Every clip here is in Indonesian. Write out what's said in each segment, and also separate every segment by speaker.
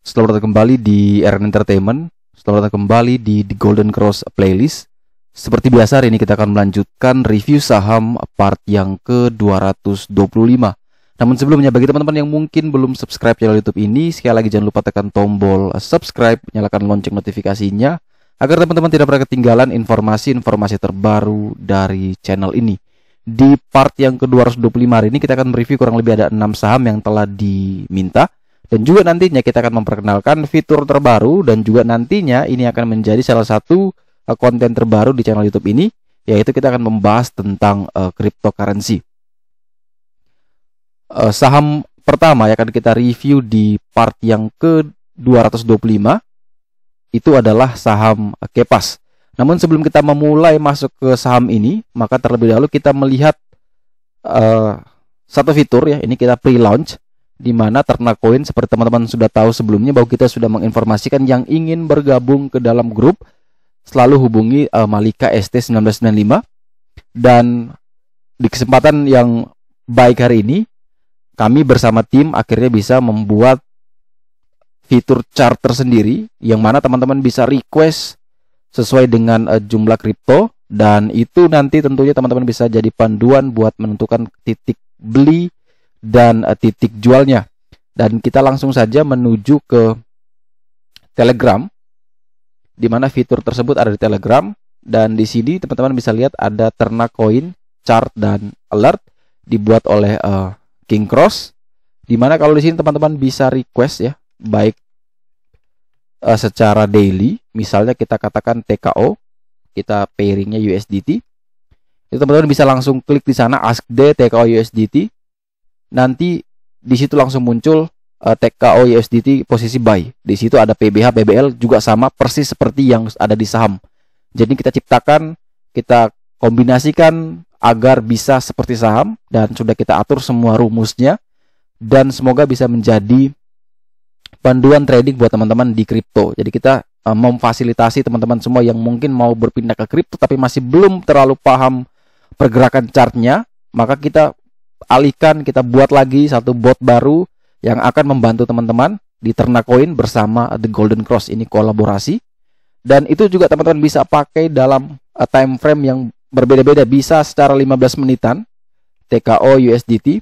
Speaker 1: Selamat datang kembali di RN Entertainment. Selamat datang kembali di The Golden Cross Playlist. Seperti biasa, hari ini kita akan melanjutkan review saham part yang ke-225. Namun sebelumnya, bagi teman-teman yang mungkin belum subscribe channel YouTube ini, sekali lagi jangan lupa tekan tombol subscribe, nyalakan lonceng notifikasinya, agar teman-teman tidak pernah ketinggalan informasi-informasi terbaru dari channel ini. Di part yang ke-225 hari ini kita akan mereview kurang lebih ada 6 saham yang telah diminta. Dan juga nantinya kita akan memperkenalkan fitur terbaru, dan juga nantinya ini akan menjadi salah satu konten terbaru di channel YouTube ini, yaitu kita akan membahas tentang cryptocurrency. Saham pertama yang akan kita review di part yang ke-225 itu adalah saham Kepas. Namun sebelum kita memulai masuk ke saham ini, maka terlebih dahulu kita melihat satu fitur ya, ini kita pre-launch, di mana Ternacoin seperti teman-teman sudah tahu sebelumnya bahwa kita sudah menginformasikan yang ingin bergabung ke dalam grup selalu hubungi Malika ST 1995. Dan di kesempatan yang baik hari ini kami bersama tim akhirnya bisa membuat fitur chart tersendiri yang mana teman-teman bisa request sesuai dengan jumlah kripto, dan itu nanti tentunya teman-teman bisa jadi panduan buat menentukan titik beli dan titik jualnya. Dan kita langsung saja menuju ke Telegram, di mana fitur tersebut ada di Telegram. Dan di sini teman-teman bisa lihat ada Ternacoin chart dan alert dibuat oleh King Cross, di mana kalau di sini teman-teman bisa request ya, baik secara daily, misalnya kita katakan TKO, kita pairingnya USDT, itu teman-teman bisa langsung klik di sana ask the TKO USDT. Nanti di situ langsung muncul TKO USDT posisi buy. Di situ ada PBH, PBL juga sama persis seperti yang ada di saham. Jadi kita ciptakan, kita kombinasikan agar bisa seperti saham, dan sudah kita atur semua rumusnya, dan semoga bisa menjadi panduan trading buat teman-teman di kripto. Jadi kita memfasilitasi teman-teman semua yang mungkin mau berpindah ke kripto tapi masih belum terlalu paham pergerakan chartnya, maka kita alihkan, kita buat lagi satu bot baru yang akan membantu teman-teman di Ternacoin bersama The Golden Cross. Ini kolaborasi, dan itu juga teman-teman bisa pakai dalam time frame yang berbeda-beda. Bisa secara 15 menitan TKO USDT,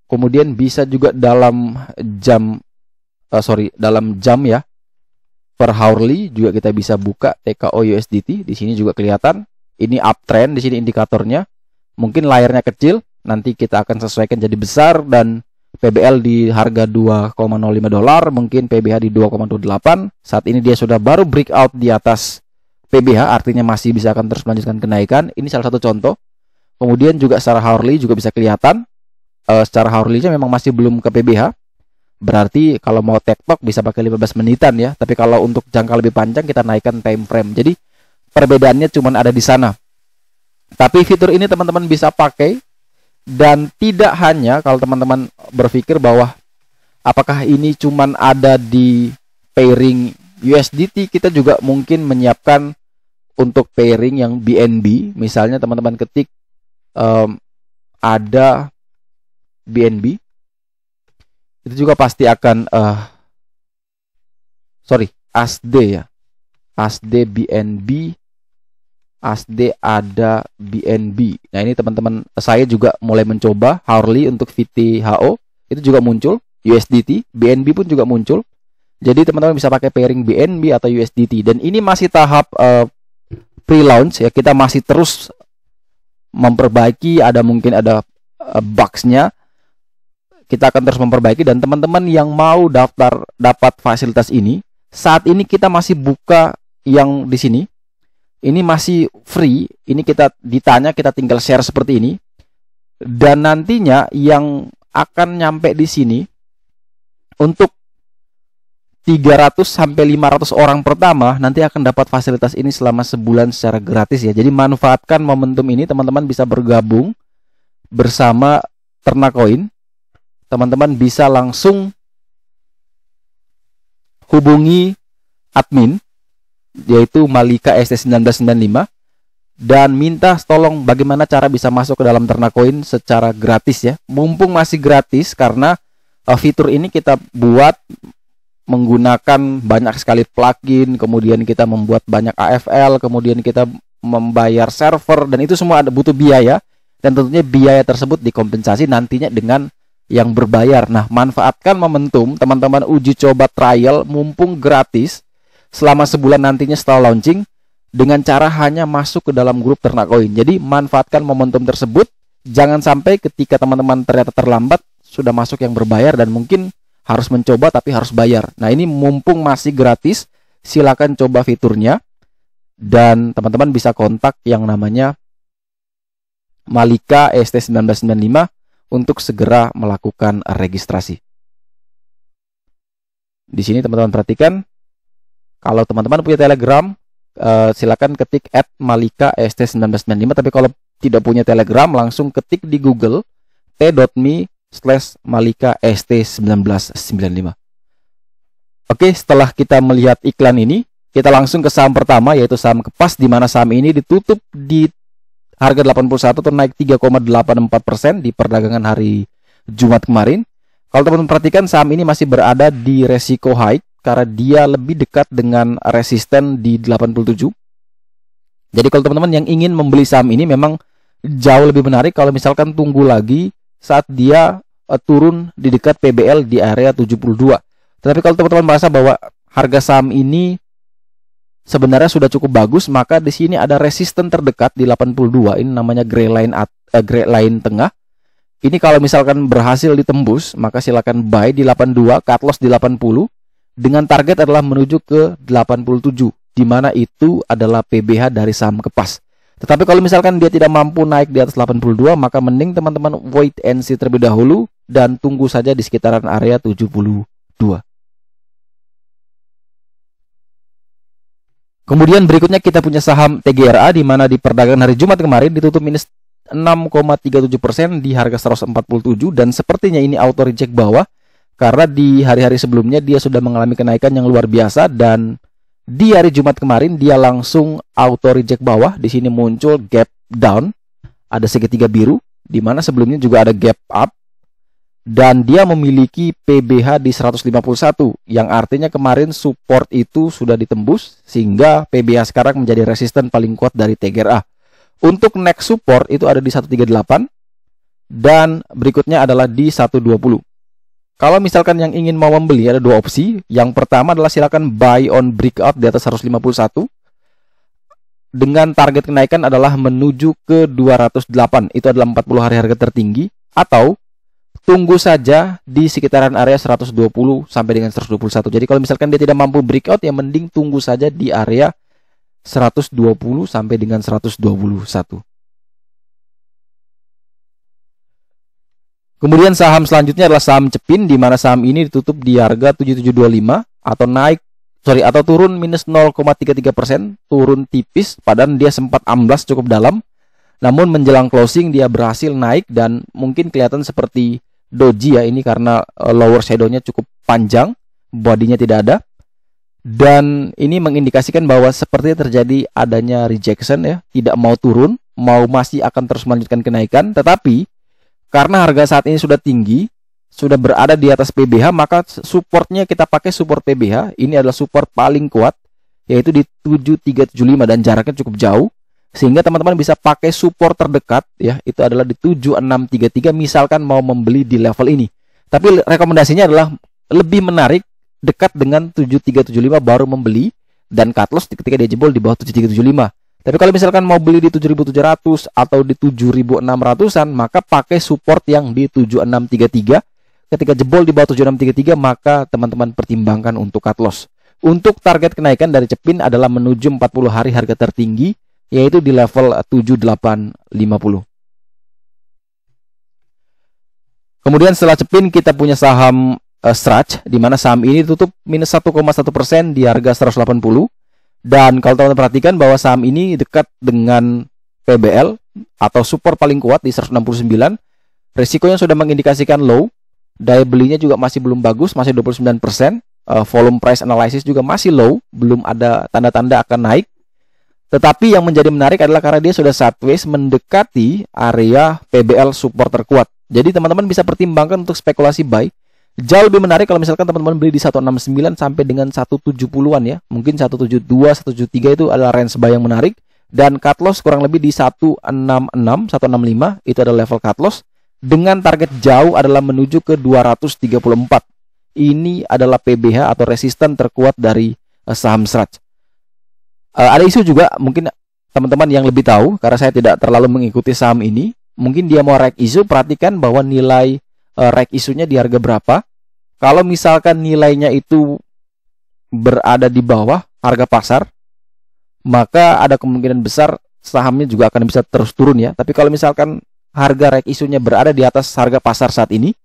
Speaker 1: kemudian bisa juga dalam jam dalam jam ya, per hourly juga kita bisa buka TKO USDT. Di sini juga kelihatan ini uptrend, di sini indikatornya. Mungkin layarnya kecil, nanti kita akan sesuaikan jadi besar, dan PBL di harga $2,05, mungkin PBH di 2,28. Saat ini dia sudah baru breakout di atas PBH, artinya masih bisa akan terus melanjutkan kenaikan. Ini salah satu contoh. Kemudian juga secara hourly juga bisa kelihatan. Secara hourly-nya memang masih belum ke PBH. Berarti kalau mau tektok bisa pakai 15 menitan ya. Tapi kalau untuk jangka lebih panjang kita naikkan time frame. Jadi perbedaannya cuma ada di sana. Tapi fitur ini teman-teman bisa pakai. Dan tidak hanya kalau teman-teman berpikir bahwa apakah ini cuman ada di pairing USDT, kita juga mungkin menyiapkan untuk pairing yang BNB. Misalnya teman-teman ketik ada BNB, itu juga pasti akan ASD ya, ASD BNB, ASD ada BNB. Nah ini teman-teman, saya juga mulai mencoba hourly untuk VTHO, itu juga muncul. USDT, BNB pun juga muncul. Jadi teman-teman bisa pakai pairing BNB atau USDT. Dan ini masih tahap pre-launch ya, kita masih terus memperbaiki. Mungkin ada bugs-nya, kita akan terus memperbaiki. Dan teman-teman yang mau dapat fasilitas ini, saat ini kita masih buka yang di sini. Ini masih free, ini kita ditanya, kita tinggal share seperti ini. Dan nantinya yang akan nyampe di sini untuk 300 sampai 500 orang pertama nanti akan dapat fasilitas ini selama sebulan secara gratis ya. Jadi manfaatkan momentum ini, teman-teman bisa bergabung bersama Ternacoin. Teman-teman bisa langsung hubungi admin, yaitu Malika ST 1995, dan minta tolong bagaimana cara bisa masuk ke dalam Ternacoin secara gratis ya. Mumpung masih gratis, karena fitur ini kita buat menggunakan banyak sekali plugin, kemudian kita membuat banyak AFL, kemudian kita membayar server, dan itu semua ada butuh biaya, dan tentunya biaya tersebut dikompensasi nantinya dengan yang berbayar. Nah, manfaatkan momentum teman-teman uji coba trial mumpung gratis selama sebulan nantinya setelah launching dengan cara hanya masuk ke dalam grup Ternak Koin. Jadi manfaatkan momentum tersebut, jangan sampai ketika teman-teman ternyata terlambat sudah masuk yang berbayar dan mungkin harus mencoba tapi harus bayar. Nah, ini mumpung masih gratis, silakan coba fiturnya, dan teman-teman bisa kontak yang namanya Malika ST1995 untuk segera melakukan registrasi. Di sini teman-teman perhatikan, kalau teman-teman punya Telegram, silakan ketik @Malika ST1995, tapi kalau tidak punya Telegram, langsung ketik di Google t.me/Malika ST1995. Oke, setelah kita melihat iklan ini, kita langsung ke saham pertama, yaitu saham Kepas, di mana saham ini ditutup di harga 81 atau naik 3,84% di perdagangan hari Jumat kemarin. Kalau teman-teman perhatikan, saham ini masih berada di resiko high karena dia lebih dekat dengan resisten di 87. Jadi kalau teman-teman yang ingin membeli saham ini memang jauh lebih menarik kalau misalkan tunggu lagi saat dia turun di dekat PBL di area 72. Tetapi kalau teman-teman merasa bahwa harga saham ini sebenarnya sudah cukup bagus, maka di sini ada resisten terdekat di 82. Ini namanya gray line tengah. Ini kalau misalkan berhasil ditembus, maka silakan buy di 82, cut loss di 80, dengan target adalah menuju ke 87, di mana itu adalah PBH dari saham Kepas. Tetapi kalau misalkan dia tidak mampu naik di atas 82, maka mending teman-teman wait and see terlebih dahulu dan tunggu saja di sekitaran area 72. Kemudian berikutnya kita punya saham TGRA, di mana di perdagangan hari Jumat kemarin ditutup minus 6,37% di harga 147, dan sepertinya ini auto reject bawah karena di hari-hari sebelumnya dia sudah mengalami kenaikan yang luar biasa, dan di hari Jumat kemarin dia langsung auto reject bawah. Di sini muncul gap down, ada segitiga biru, di mana sebelumnya juga ada gap up, dan dia memiliki PBH di 151, yang artinya kemarin support itu sudah ditembus sehingga PBH sekarang menjadi resisten paling kuat dari TGRA. Untuk next support itu ada di 138 dan berikutnya adalah di 120. Kalau misalkan yang ingin mau membeli ada dua opsi. Yang pertama adalah silakan buy on breakout di atas 151 dengan target kenaikan adalah menuju ke 208. Itu adalah 40 hari harga tertinggi, atau tunggu saja di sekitaran area 120 sampai dengan 121. Jadi kalau misalkan dia tidak mampu breakout, ya mending tunggu saja di area 120 sampai dengan 121. Kemudian saham selanjutnya adalah saham Cepin, di mana saham ini ditutup di harga 7725 atau turun minus 0,33%, turun tipis, padahal dia sempat amblas cukup dalam. Namun menjelang closing dia berhasil naik dan mungkin kelihatan seperti doji ya ini karena lower shadow-nya cukup panjang, bodinya tidak ada. Dan ini mengindikasikan bahwa sepertinya terjadi adanya rejection ya, tidak mau turun, mau masih akan terus melanjutkan kenaikan, tetapi karena harga saat ini sudah tinggi, sudah berada di atas PBH, maka supportnya kita pakai support PBH. Ini adalah support paling kuat, yaitu di 7375 dan jaraknya cukup jauh, sehingga teman-teman bisa pakai support terdekat ya, itu adalah di 7633 misalkan mau membeli di level ini. Tapi rekomendasinya adalah lebih menarik dekat dengan 7375 baru membeli, dan cut loss ketika dia jebol di bawah 7375. Tapi kalau misalkan mau beli di 7.700 atau di 7.600-an, maka pakai support yang di 7633. Ketika jebol di bawah 7633, maka teman-teman pertimbangkan untuk cut loss. Untuk target kenaikan dari Cepin adalah menuju 40 hari harga tertinggi, yaitu di level 7850. Kemudian setelah Cepin kita punya saham Strach, di mana saham ini tutup minus 1,1% di harga 180. Dan kalau teman-teman perhatikan bahwa saham ini dekat dengan PBL atau support paling kuat di 169, risikonya sudah mengindikasikan low, daya belinya juga masih belum bagus, masih 29%, volume price analysis juga masih low, belum ada tanda-tanda akan naik. Tetapi yang menjadi menarik adalah karena dia sudah sideways mendekati area PBL support terkuat. Jadi teman-teman bisa pertimbangkan untuk spekulasi buy Jauh lebih menarik kalau misalkan teman-teman beli di 169 sampai dengan 170-an ya. Mungkin 172, 173 itu adalah range buy yang menarik. Dan cut loss kurang lebih di 166, 165 itu adalah level cut loss. Dengan target jauh adalah menuju ke 234. Ini adalah PBH atau resisten terkuat dari saham Sraj. Ada isu juga, mungkin teman-teman yang lebih tahu, karena saya tidak terlalu mengikuti saham ini. Mungkin dia mau rek isu, perhatikan bahwa nilai rek isunya di harga berapa. Kalau misalkan nilainya itu berada di bawah harga pasar, maka ada kemungkinan besar sahamnya juga akan bisa terus turun ya. Tapi kalau misalkan harga rek isunya berada di atas harga pasar saat ini,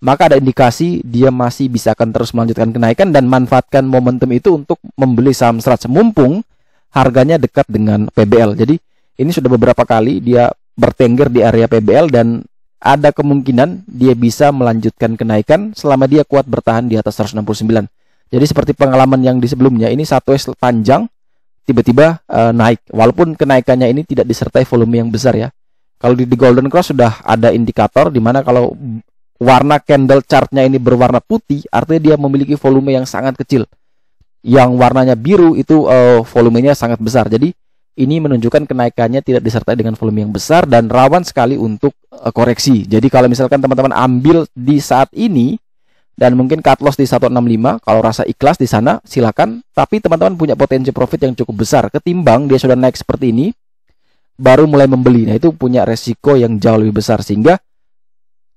Speaker 1: maka ada indikasi dia masih bisa akan terus melanjutkan kenaikan dan manfaatkan momentum itu untuk membeli saham Sraj mumpung harganya dekat dengan PBL. Jadi ini sudah beberapa kali dia bertengger di area PBL dan ada kemungkinan dia bisa melanjutkan kenaikan selama dia kuat bertahan di atas 169. Jadi seperti pengalaman yang di sebelumnya, ini satu panjang tiba-tiba naik, walaupun kenaikannya ini tidak disertai volume yang besar ya. Kalau di Golden Cross sudah ada indikator di mana kalau warna candle chartnya ini berwarna putih, artinya dia memiliki volume yang sangat kecil. Yang warnanya biru itu volumenya sangat besar. Jadi ini menunjukkan kenaikannya tidak disertai dengan volume yang besar dan rawan sekali untuk koreksi. Jadi kalau misalkan teman-teman ambil di saat ini dan mungkin cut loss di 165, kalau rasa ikhlas di sana silakan, tapi teman-teman punya potensi profit yang cukup besar ketimbang dia sudah naik seperti ini baru mulai membeli. Nah, itu punya resiko yang jauh lebih besar, sehingga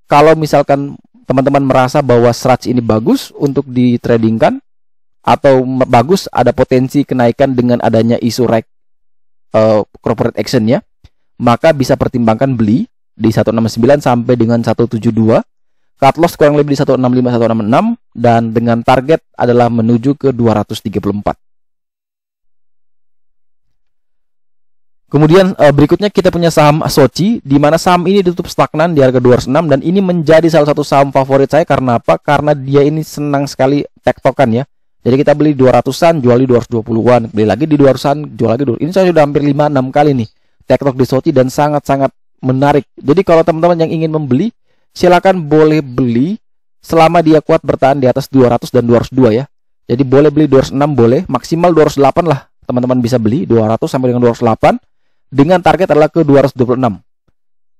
Speaker 1: kalau misalkan teman-teman merasa bahwa Sraj ini bagus untuk ditradingkan atau bagus ada potensi kenaikan dengan adanya isu rek corporate action ya, maka bisa pertimbangkan beli di 169 sampai dengan 172. Cut loss kurang lebih di 165, 166 dan dengan target adalah menuju ke 234. Kemudian berikutnya kita punya saham Soci, di mana saham ini ditutup stagnan di harga 206 dan ini menjadi salah satu saham favorit saya. Karena apa? Karena dia ini senang sekali tektokan ya. Jadi kita beli 200-an, jual di 220-an, beli lagi di 200-an, jual lagi 200. Ini saya sudah hampir 5-6 kali nih tektok di Soci dan sangat-sangat menarik. Jadi kalau teman-teman yang ingin membeli, silakan boleh beli selama dia kuat bertahan di atas 200 dan 202 ya. Jadi boleh beli 206 boleh, maksimal 208 lah teman-teman bisa beli 200 sampai dengan 208. Dengan target adalah ke 226.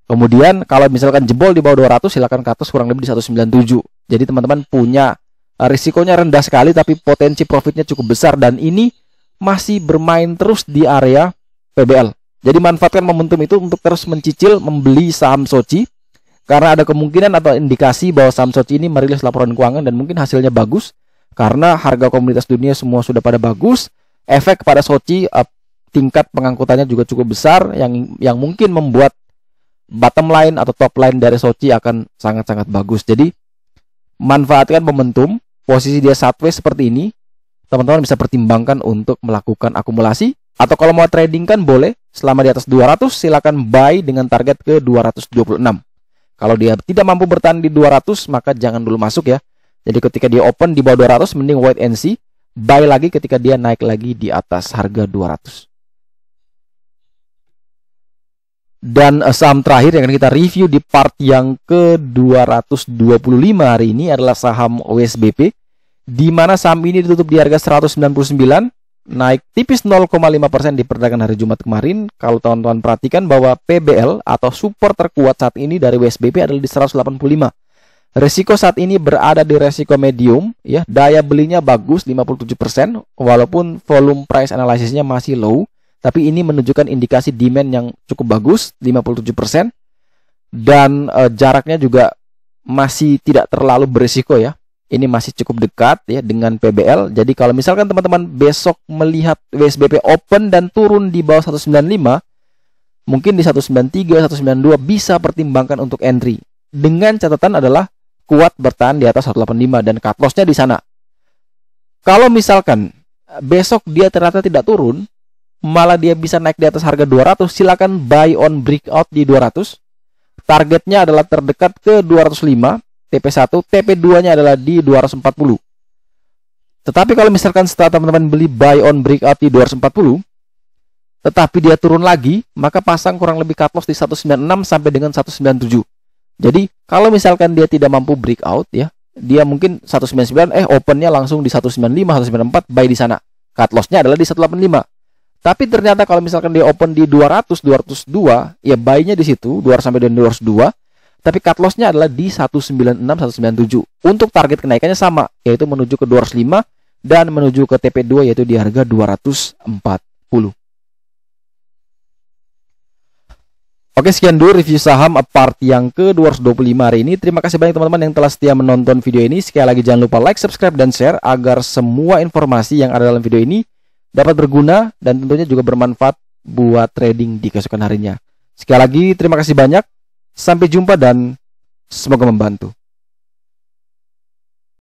Speaker 1: Kemudian kalau misalkan jebol di bawah 200, silakan ke atas kurang lebih di 197. Jadi teman-teman punya risikonya rendah sekali tapi potensi profitnya cukup besar dan ini masih bermain terus di area PBL. Jadi manfaatkan momentum itu untuk terus mencicil membeli saham Soci karena ada kemungkinan atau indikasi bahwa saham Soci ini merilis laporan keuangan dan mungkin hasilnya bagus karena harga komoditas dunia semua sudah pada bagus. Efek pada Soci tingkat pengangkutannya juga cukup besar yang mungkin membuat bottom line atau top line dari Soci akan sangat-sangat bagus. Jadi manfaatkan momentum, posisi dia sideways seperti ini, teman-teman bisa pertimbangkan untuk melakukan akumulasi atau kalau mau trading kan boleh selama di atas 200 silakan buy dengan target ke 226. Kalau dia tidak mampu bertahan di 200 maka jangan dulu masuk ya. Jadi ketika dia open di bawah 200 mending wait and see, buy lagi ketika dia naik lagi di atas harga 200. Dan saham terakhir yang akan kita review di part yang ke-225 hari ini adalah saham WSBP, di mana saham ini ditutup di harga 199, naik tipis 0,5% di perdagangan hari Jumat kemarin. Kalau teman-teman perhatikan bahwa PBL atau support terkuat saat ini dari WSBP adalah di 185. Resiko saat ini berada di resiko medium, ya. Daya belinya bagus 57%, walaupun volume price analysisnya masih low. Tapi ini menunjukkan indikasi demand yang cukup bagus, 57%. Dan jaraknya juga masih tidak terlalu berisiko ya. Ini masih cukup dekat ya dengan PBL. Jadi kalau misalkan teman-teman besok melihat WSBP open dan turun di bawah 195, mungkin di 193, 192 bisa pertimbangkan untuk entry. Dengan catatan adalah kuat bertahan di atas 185 dan cut loss-nya di sana. Kalau misalkan besok dia ternyata tidak turun, malah dia bisa naik di atas harga 200, silakan buy on breakout di 200. Targetnya adalah terdekat ke 205, TP1, TP2-nya adalah di 240. Tetapi kalau misalkan setelah teman-teman beli buy on breakout di 240, tetapi dia turun lagi, maka pasang kurang lebih cut loss di 196 sampai dengan 197. Jadi, kalau misalkan dia tidak mampu breakout ya, dia mungkin 199, opennya langsung di 195, 194, buy di sana. Cut loss-nya adalah di 185. Tapi ternyata kalau misalkan dia open di 200, 202, ya buy-nya di situ 200 sampai dengan 202. Tapi cut loss-nya adalah di 196, 197. Untuk target kenaikannya sama, yaitu menuju ke 205 dan menuju ke TP2 yaitu di harga 240. Oke, sekian dulu review saham Apart yang ke-225 hari ini. Terima kasih banyak teman-teman yang telah setia menonton video ini. Sekali lagi jangan lupa like, subscribe, dan share agar semua informasi yang ada dalam video ini dapat berguna dan tentunya juga bermanfaat buat trading di keesokan harinya. Sekali lagi terima kasih banyak. Sampai jumpa dan semoga membantu.